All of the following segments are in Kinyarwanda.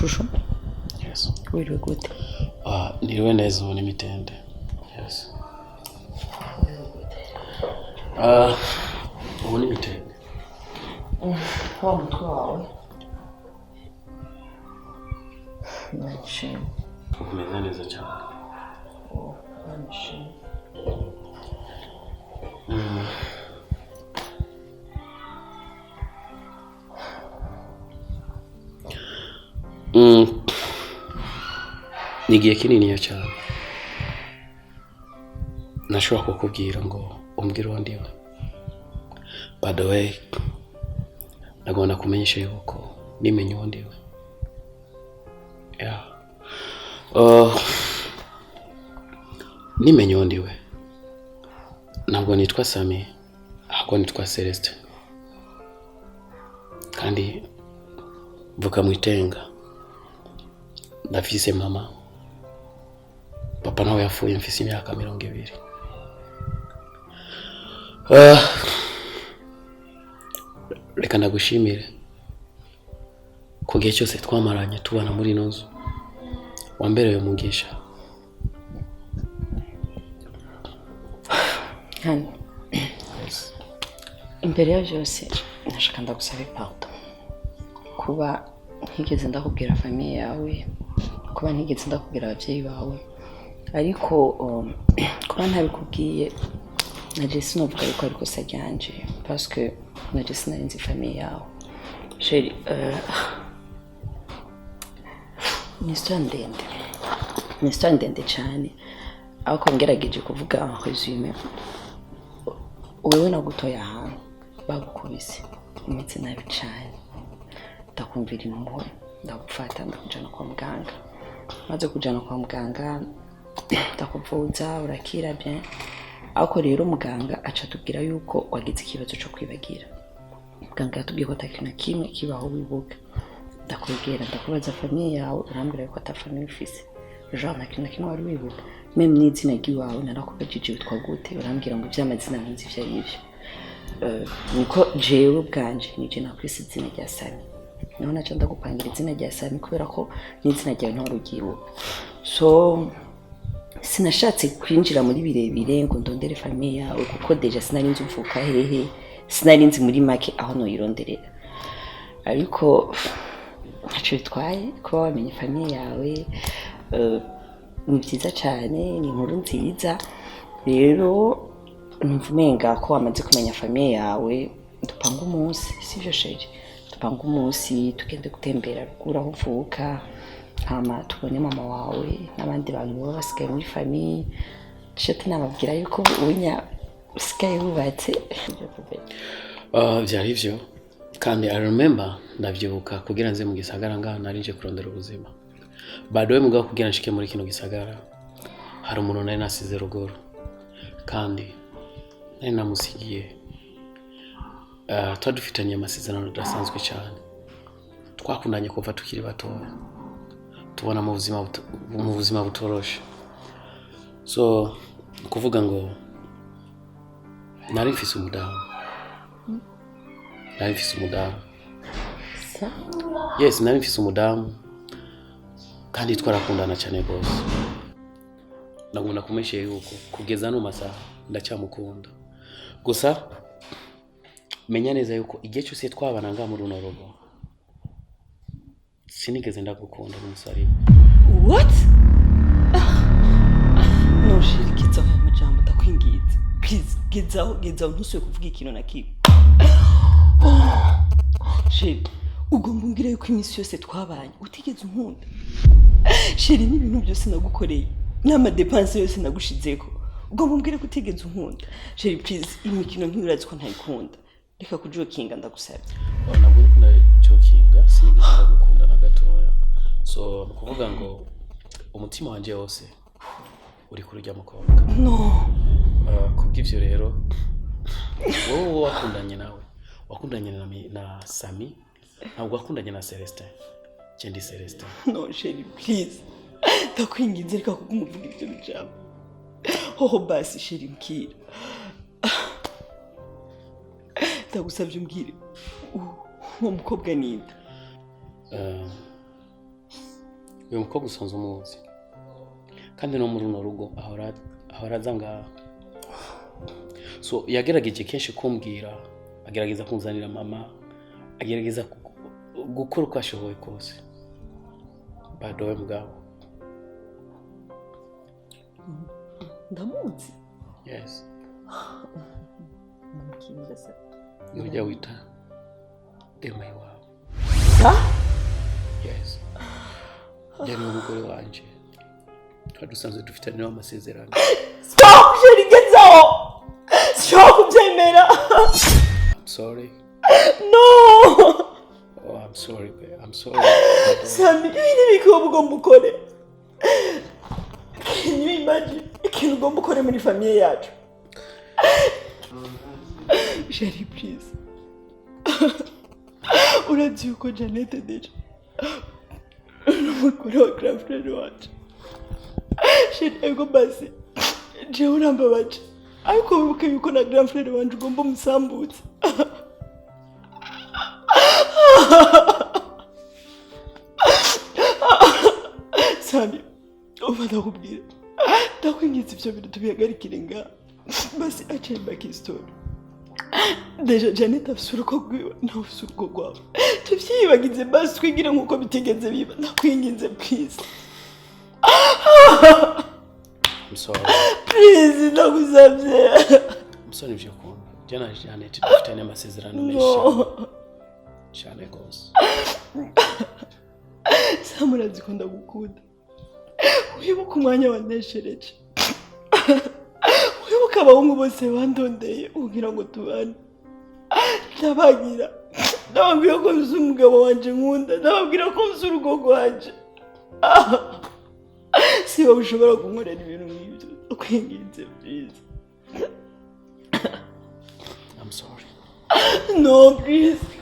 Shusho? Yes. Wiriwe gute? Niriwe neza ubu n'imitende. Yes. Ubu n'imitende. Wa mutwe wawe. Nashimye. Umeze neza cyane. Nashimye. Nigiye kinini cyane. Nashobora kukubwira ngo umbwire uwo ndiwe. By the way, nagomba kumenyesha yuko nimenye uwo ndiwe. Yeah. Nimenye uwo ndiwe. Ntabwo nitwa Sami, ahubwo nitwa Celestin. Kandi mvuka mu Itenga. Ndafise mama. Papa nawe yapfuye mfise imyaka 20. Reka ndagushimire ku gihe cyose twamaranye tubana muri ino nzu. Wambereye umugisha. Hano. Imbere ya byose nashaka ndagusaba pardon. Kuba ntigeze ndakubwira famille yawe, kuba ntigeze ndakubwira ababyeyi bawe. Ariko kuba ntabikubwiye naje sinovuga yuko ariko sajyanje parce que naje sinarinzi famille yawe. Chérie, ni histoire ndende cyane. Aho ngerageje kuvuga en résumé. Wewe nagutoya ahantu bagukubise imitsi nabi cyane. Ndakumvira impuhwe, ndagufata ndakujana kwa muganga. Maze kujana kwa muganga ndakuvuza urakira bien. Ako rero muganga aca tubwira yuko wagize ikibazo cyo kwibagira. Muganga yatubwiye ko atakintu kimwe kibaho wibuka. Ndakwegera ndakubaza famille yawe urambwira yuko atafamille ufise. Genre nakintu kimwe wari wibuka. Meme n'izina ry'iwawe narakubajije witwa gute urambwira ngo iby'amazina nzi ivyo yivyo. Niko jewe bwanje nije nakwise izina rya Sami. Naho naca ndagupangira izina rya Sami kubera ko n'izina ryawe ntarugibuka. So sinashatse kwinjira muri birebire ngo ndondere famille yawe kuko deja sinarinzi uvuka hehe, sinarinzi muri make aho no yironderera. Ariko ntaco bitwaye ko wamenye famille yawe. Ni byiza cyane, ni inkuru nziza. Rero numvumenga ko wamaze kumenya famille yawe, dupanga umunsi sivyo sheje, dupanga umunsi tugende gutembera rugura aho uvuka, hama tubone mama wawe n'abandi bantu baba basigaye muri famille. Shati nababwira yuko unya usigaye wubatse. Byari byo kandi I remember ndavyibuka kugira nze mu gisagara ngaha narinje kurondera ubuzima. Badowe mugabo kugira nshike muri kino gisagara hari umuntu nari nasize ruguru kandi nari namusigiye. Twadufitanye amasezerano adasanzwe cyane. Twakundanye kuva tukiri batoya. Tubona mu buzima butoroshe. So kuvuga ngo nari mfise umudamu. Yes, nari mfise umudamu. Kandi twarakundana cyane rwose. Nagomba kumeshe yuko kugeza no masaha ndacyamukunda. Gusa menya neza yuko igihe cyose twabana nga muri runo rugo sinigeze ndagukunda n'umusari. What? No shirikiza aya majambo ndakwingiza. Please gezaho ntusuye kuvuga ikintu na kibi. Shit. Ugomba umbwira yuko iminsi yose twabanye utigeze unkunda. Sheri n'ibintu byose nagukoreye n'ama dépenses yose nagushizeko. Ugomba umbwira ko utigeze unkunda. Sheri please imikino nk'urazi ko ntayikunda. Reka kujokinga ndagusabye. Ntabwo ukunda jokinga, sinigeze ndagukunda na gatoya. So kuvuga ngo umutima wanje wose uri kurujya mukobwa. No. Kubw'ivyo rero wowe wakundanye na Sami. Ntabwo wakundanye na Celestin. Kendi Celestin. No, Sheri, please. Ndakwinginze reka kumuvuga ibyo bijambo. Hoho basi Sheri mbwira. Ndagusabye umbwire. Uwo mukobwa ninde? uyu mukobwa usanzwe umuzi kandi no muri runo rugo ahora aza ngaha. So yagerageje kenshi kumbwira, agerageza kunzanira mama, agerageza gukora uko ashoboye kose. Badowe mugabo. Ndamuzi? Yes. Mukimba se. Nujya wita Dema iwawe. Yes. Dema umugore wanje. Twadusanzwe dufitanye amasezerano. Stop, Sherigezaho. Stop kubyemera. I'm sorry. No. Oh, I'm sorry, babe. I'm sorry. Sami, ibintu biko ugomba ukore. Can you imagine? Ikintu ugomba ukore muri famille yacu. Sheri, please. Urazi uko Janete deje. Umugore wa girlfriend wacu. Sheri, ego basi. Je urambabaje. Ariko wibuke yuko na girlfriend wanje ugomba umusambutse. Sami, ubada kubwira. Ndakwingiza ivyo bintu tubihagarikire nga. Basi acha back story. Deja Janete afite urugo rwiwe nawe ufite urugo rwawe. Tuvyibagize basi twigira nkuko bitigeze biba. Ndakwingize please. I'm sorry. Please, ndagusabye. I'm sorry ivyo kuntu. Jana Janete dufitanye amasezerano menshi. Cyane gose. Samurazi ko ndagukunda. Wibuka umwanya waneshereje. Wibuka abahungu bose bandondeye ugira ngo tubane. Ndabagira. Ndababwira ko nzi umugabo wanje nkunda. Ndababwira ko nzi urugo rwanje. Siba ushobora kunkorera ibintu nk'ibyo. Ukwinginze please. I'm sorry. No, please. Please.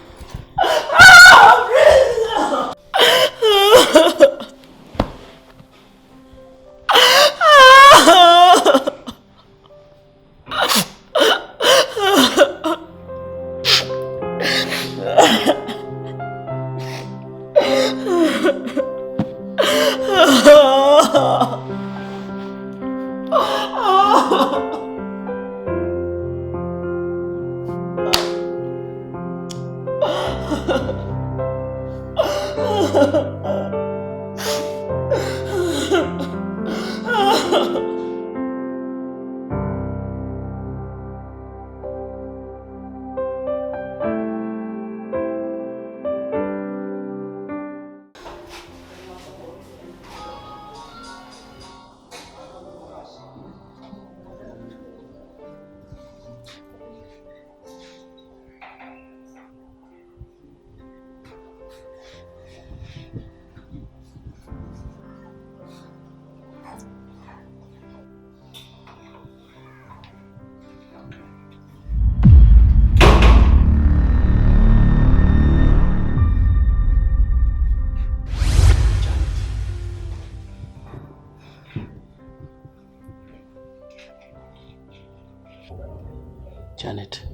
Janet.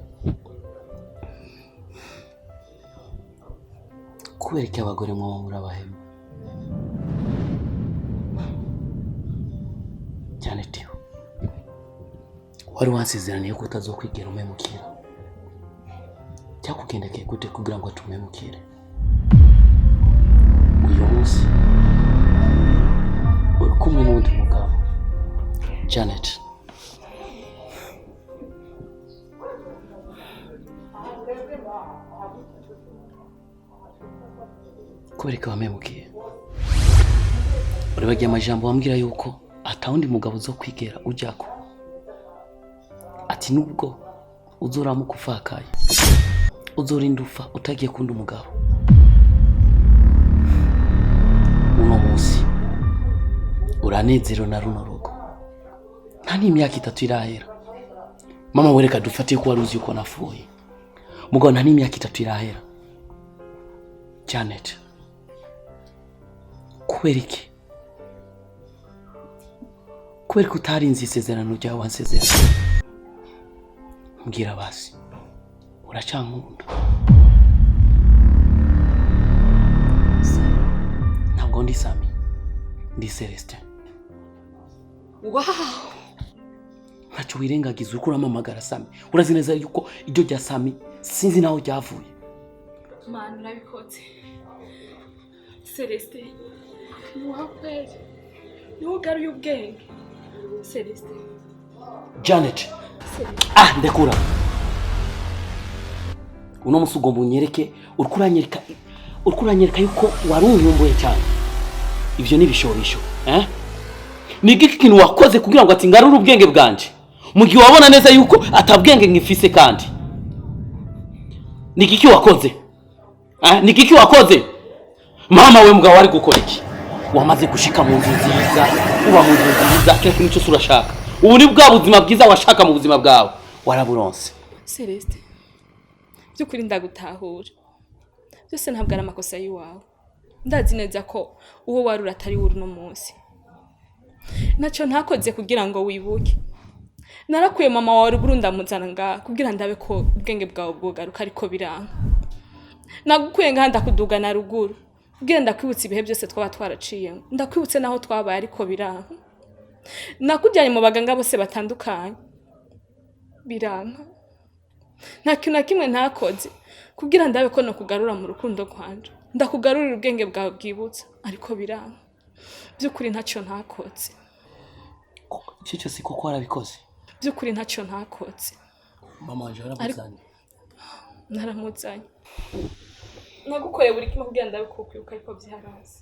Kubera iki abagore mwo muri abahemu? Janet. Wari wansezeraniye ko utazokwigera umemukira. Cyakugendekeye gute kugira ngo tumemukire? Uyu munsi uri kumwe n'undi mugabo. Janet. Kubereka wamemukiye. Uribagiye amajambo wambwira yuko atawundi mugabo zo kwigera ujyako. Ati nubwo uzoramuka ufakaye, uzorinda ufa utagiye kundi umugabo. Uno munsi uranezero na runo rugo. Nta n'imyaka 3 irahera. Mama wereka dufatiye ko wari uzi yuko nafuye. Mugabo nta n'imyaka 3 irahera. Janet. Kuberiki? Kuberiki utarinze isezerano ryawe wansezerano? Mbwira basi. Uracankunda? Ntabwo ndi Sami. ndi Celestin. Wow. Ntacyo wirengagiza uko uramamagara Sami. Urazi neza yuko iryo rya Sami sinzi naho ryavuye. Mana urabikoze. Celestin. Wakweli. Nugaruye ubwenge. Celestin. Janet. Ndekura. Uno musi ugomba unyereke urkuranyereka yuko warunkumbuye cyane. Ivyo ni bishorisho, Ni giki kintu wakoze kugira ngo ati ngarure ubwenge bwanje. Mu gihe wabona neza yuko atabwenge ngifise kandi. Ni giki wakoze? Ni giki wakoze? Mama we mugabo wari gukora iki? Wamaze gushika mu nzu nziza, uba mu nzu nziza, kile kintu cyose urashaka. Ubu ni bwa buzima bwiza washaka mu buzima bwawe. Waraburonse. Celestin. Byukuri ndagutahura. Byose ntabwo ari amakosa yiwawe. Ndazi neza ko uwo wari uratari wuri no munsi. Naco ntakoze kugira ngo wibuke. Narakuye mama wawe ruguru ndamuzana nga kugira ndabe ko ubwenge bwawe bwogaruka ariko biranga. Nagukuye nga ndakuduga na ruguru. Kugira ndakwibutsa ibihe byose twaba twaraciye. Ndakwibutse naho twabaye ariko biranga. Nakujyanye mu baganga bose batandukanye. Biranga. Nta kintu na kimwe ntakoze kugira ndabe ko no kugarura mu rukundo kwanje. Ndakugarurira ubwenge bwawe bwibutsa ariko biranga. Byukuri ntacyo ntakoze. Cyo si ko warabikoze. Byukuri ntacyo ntakoze. Mama wanje yarabuzanye. Naramuzanye. Nagukoreye buri kimwe kugira ndabe ko kwibuka ariko byarazi.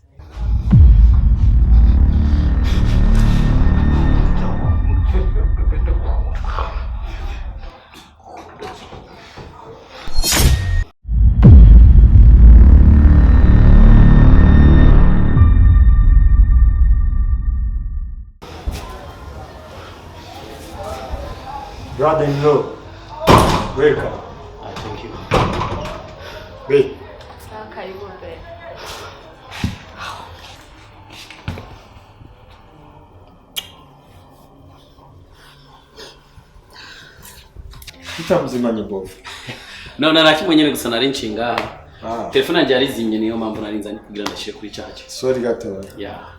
Brother-in-law, welcome. Thank you. Wait. Utamuzimanye bovu. No, narakimwe nyene gusa nari nshinga. Telefone yanjye yarizimye niyo mpamvu nari nzanye kugira ndashire kuri charge. Sorry gato. Yeah.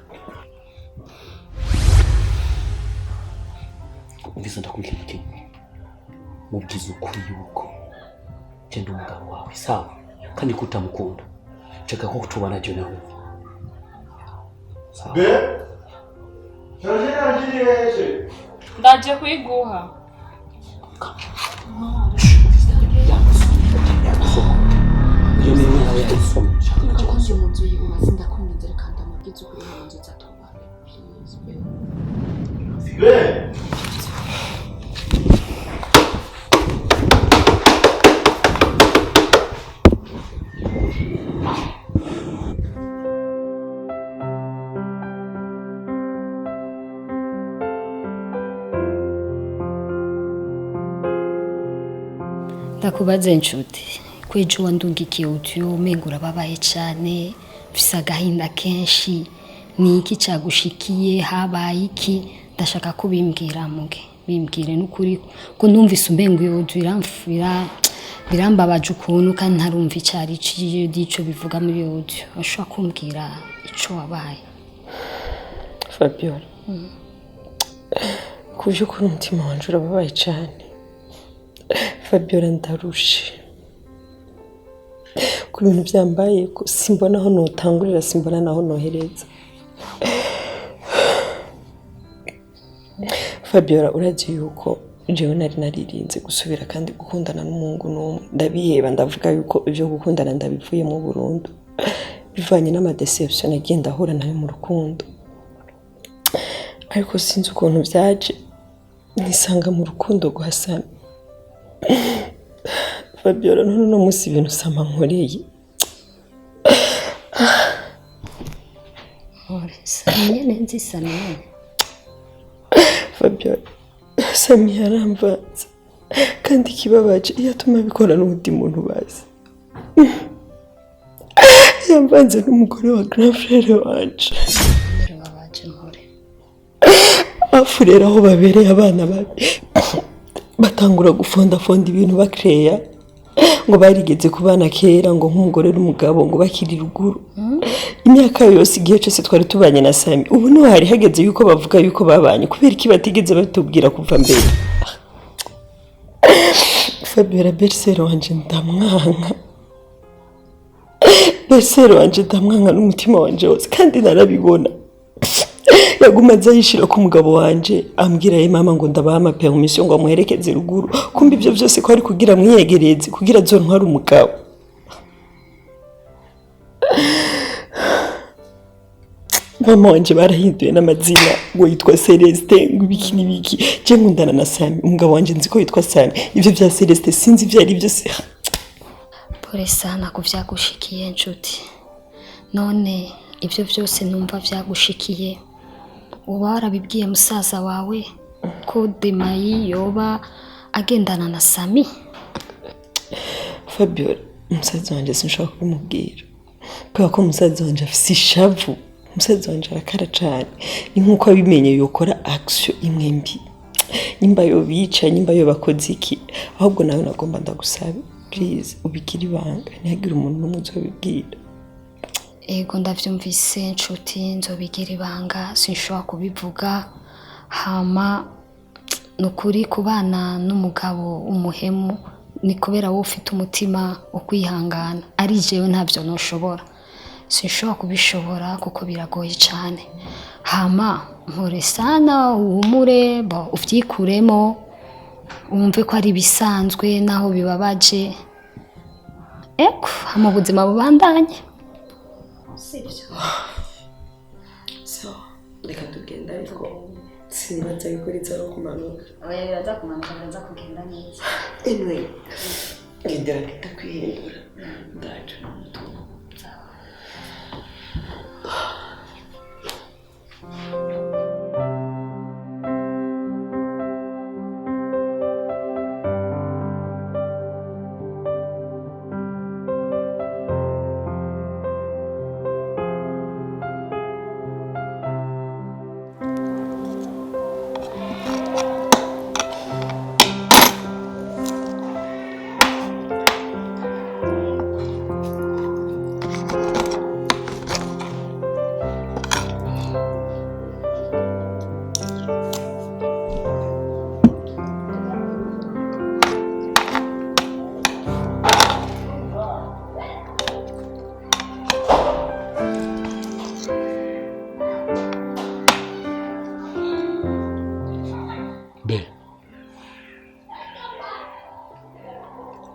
Umvise ndakubwira iki? Mubwiza ukuri yuko genda umugabo wawe sawa kandi kutamukunda. Cheka ko tubana je nawe. Be? Chaje naje. Ndaje kwiguha. Yo mimi nawe yasoma. Ndakonje mu nzu yiwe mazinda kumwizera kandi amabwiza ukuri mu nzu zatobana. Be? Ndakubaze inshuti kwejo wandungikiye utuyo umengura babaye cyane mfise agahinda kenshi ni iki cyagushikiye habaye iki ndashaka kubimbwira muge bimbwire n'ukuri ko numvise umbengo yo birambabaje ukuntu kandi ntarumva icyari cyo bivuga muri audio ashaka kumbwira ico wabaye Fabiola kuje ko umutima wanje urababaye cyane Fabiola ndarushe ku bintu byambaye simbona aho notangurira simbona naho nohereza Fabiola urazi yuko jewe naririnze gusubira kandi gukundana n'umuntu n'umwe ndabiheba ndavuga yuko ibyo gukundana ndabivuye mu Burundi bivanye n'amadeception agenda ahura nayo mu rukundo ariko sinzi ukuntu byaje nisanga mu rukundo guhasana Fabiola none no musi ibintu sama nkoreye Samiye nenzi Samiye Fabiola Samiye aramvanze kandi kibabaje iyo atuma bikora n'undi muntu bazi yamvanze n'umugore wa grand frère wanje afurera aho babereye abana babi batangura gufonda ibintu bakreya ngo barigeze kubana kera ngo nk'umugore n'umugabo ngo bakiri ruguru imyaka yose igihe cyose twari tubanye na Sami ubu niho hari hageze yuko bavuga yuko babanye kubera iki batigeze batubwira kuva mbere. Fabiola bersero wanje ndamwanka, bersero wanje ndamwanka n'umutima wanje wose kandi narabibona. Yaguma azayishira ku mugabo wanje ambwira ye mama ngo ndabaha permission ngo amuherekeze ruguru, kumbe ibyo byose ko ari kugira mwiyegereze kugira zontwara umugabo. Mama wanje barahinduye n'amazina ngo yitwa Celeste ngo ibiki n'ibiki, je nkundana na Sami umugabo wanje nzi ko yitwa Sami, ivyo bya Celeste sinzi ivyo ari byo se. Pole sana ku vyagushikiye nshuti, none ivyo byose numva vyagushikiye uba warabibwiye musaza wawe ko Demayi yoba agendana na Sami? Fabiola, musaza wanje sinshaka kumubwira kubera ko musaza wanje afise ishavu, musaza wanje arakara cane, ni nkuko abimenye yokora action imwe mbi, nimba yo bica nimba yo bakoze iki, ahubwo nawe nagomba ndagusabe please ubikira ibanga ntihagire umuntu n'umwe uzobibwira. Ego ndavyumvise nshuti, nzobigira ibanga sinshobora kubivuga. Hama nukuri kubana n'umugabo umuhemu ni kubera wowe ufite umutima wo kwihangana, ari jewe ntavyo noshobora, sinshobora kubishobora kuko biragoye cyane. Hama mpore sana uhumure uvyikuremo wumve ko ari bisanzwe naho bibabaje, eko hama ubuzima bubandanye. So, reka tugenda ariko sinibaza yuko rizaro kumanuka. Oya biraza kumanuka, biraza kugenda neza. Anyway, gendera kitakwihindura. Ndaje.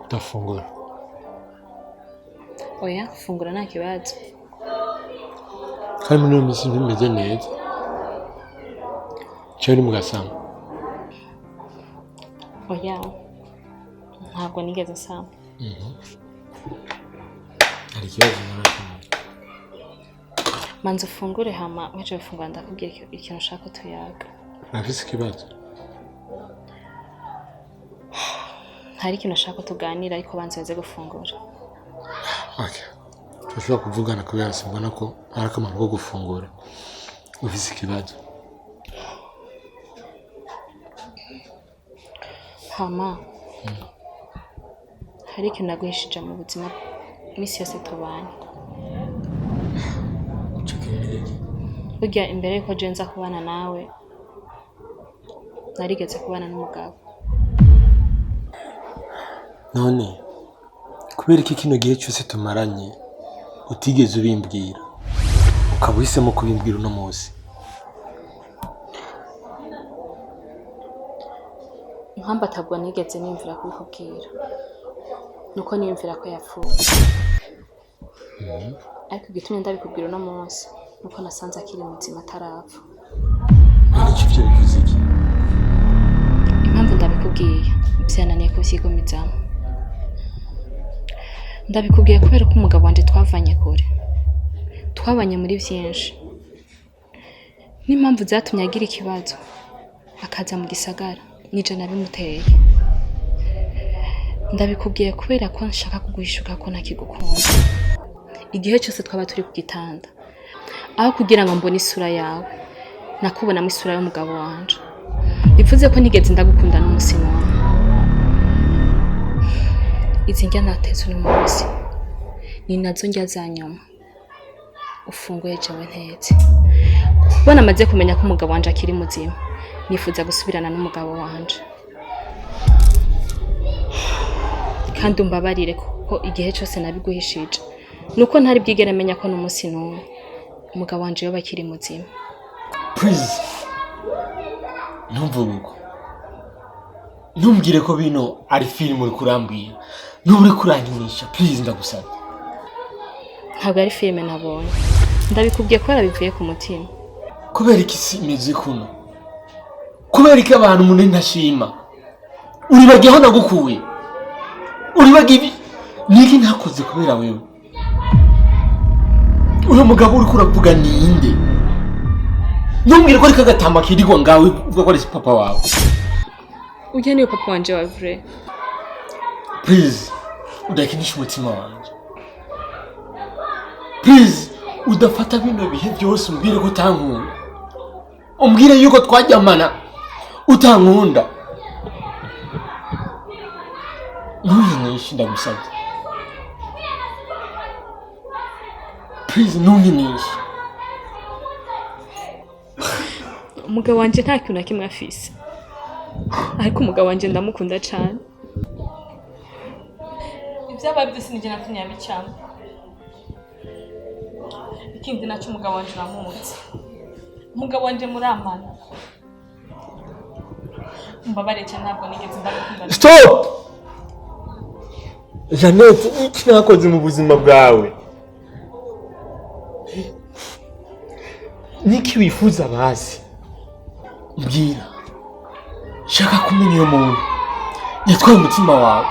Utafungura? Oya, fungura nta kibazo. Kandi muri uyu minsi bimeze neza. Cyo ni mugasanga. Oya, ntabwo nigeze nsama. Hari ikibazo narakimwe. Manza ufungure hama waje gufungura ndakubwira ikintu ushaka tuyaga. Nafise ikibazo. Hari ikintu ushaka tuganira ariko banze baze gufungura. Okay. Tushobora kuvugana kubera simbona ko hari akamaro ko gufungura. Ufise ikibazo. Hama. Hari ikintu naguhishije mu buzima misi yose tubanye. Burya imbere yuko je nza kubana nawe narigeze kubana n'umugabo. None kubera iki kino gihe cyose tumaranye utigeze ubimbwira ukaba uhisemo kubimbwira uno munsi? Impamvu atabwo nigeze nimvira kubikubwira nuko niyumvira ko yapfuye. Ariko igitumye ndabikubwira uno munsi nuko nasanze akiri muzima atarapfa. Nicyo byo bivuze iki? Impamvu ndabikubwiye byananiye kubyigomizamo. Ndabikubwiye kubera ko umugabo wanje twavanye kure, twabanye muri byinshi, n'impamvu zatumye agira ikibazo akaza mu gisagara nije nabimuteye. Ndabikubwiye kubera ko nshaka kuguhishuka ko ntakigukunda. Igihe cyose twaba turi ku gitanda, aho kugira ngo mbone isura yawe nakubonamo isura y'umugabo wanje, bivuze ko nigeze ndagukunda n'umunsi n'umwe. Izi njya nateze uno munsi ni nazo njya za nyuma, ufunguye jewe ntetse bona amaze kumenya ko umugabo wanje akiri muzima nifuza gusubirana n'umugabo wanje kandi umbabarire kuko igihe cyose nabiguhishije nuko ntari bwigere menya ko n'umunsi n'umwe umugabo wanje yoba akiri muzima. Please ntumvuge uko, ntumbwire ko bino ari film uri kurambwira nturi kuranginisha. Please ndagusabye. Ntabwo ari filime nabonye, ndabikubwiye ko bivuye ku mutima. Kubera iki si imeze kuno? Kubera iki abantu munini ntashima? Uribagiyeho nagukuye, uribagiye niki ntakoze kubera wewe? Uyu mugabo uri kuravuga ninde? Ntumbwire ko ari kagatama kirigo ngawe uvuga ko ari papa wawe. Ujya niyo papa wanje wa vrai. Please udakinisha umutima wanje. Please udafata bino bihe byose umbwire ko utankunda. Umbwire yuko twajyamana utankunda. Ntunyinishe ndagusabye. Please ntunyinishe. Umugabo wanje nta kintu na kimwe afise, ariko umugabo wanje ndamukunda cyane. Ibyabaye byose nije natumye yabicyama. Ikindi naco umugabo wanje uramuzi. Umugabo wanje muramana. Mbabare cyane ntabwo nigeze ndagukunda. Stop! Jeannette, iki nakoze mu buzima bwawe? Niki wifuza bazi? Mbwira. Shaka kumenya uyo muntu yatwaye umutima wawe.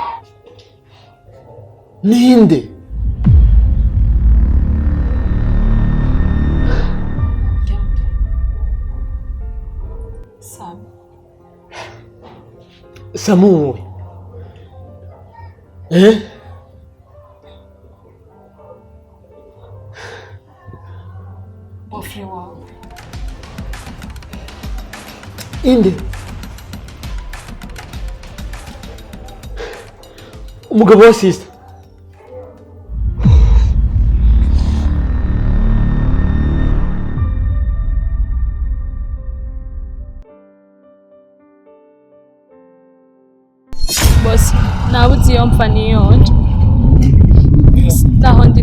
Ninde? Sam. Samu. Boyfriend wawe. Inde? Umugabo wa sister. Boss, nabuze iyo mpfa niyonje. Nahondi.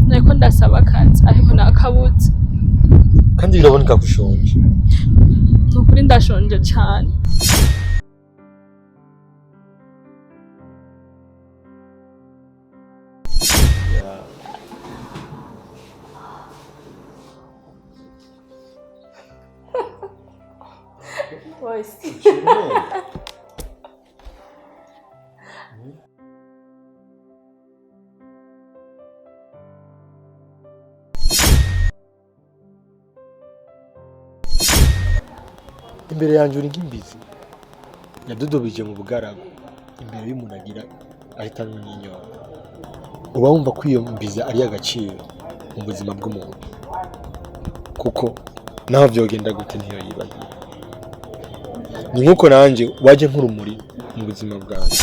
Nariko ndasaba akazi ariko nakabuze. Kandi biraboneka gushonje. Nukuri ndashonje cyane. Boss. Imbere yanjye uri nk'imbizi yadodobije mu bugaragu. Imbere y'umuntu agira ahitanwa n'inyota. Uba wumva ko iyo mbizi ari agaciro mu buzima bw'umuntu, kuko naho byogenda gute ntiyo yibagiwe. Ni nk'uko nanjye waje nk'urumuri mu buzima bwanjye.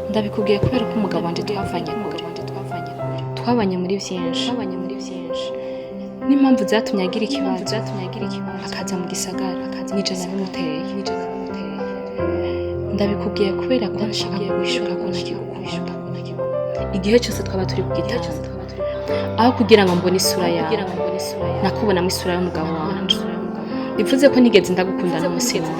Ndabikubwiye kubera ko umugabo wanje twavanye muri byinshi. N'impamvu zatumye agira ikibazo akaza mu gisagara nije nabimuteye. Ndabikubwiye kubera ko nshaka kwishura ko ntakigukwishyura. Igihe cyose twaba turi kugitanga aho kugira ngo mbone isura yawe nakubonamo isura y'umugabo wanje. Bivuze ko nigeze ndagukunda n'umusizi.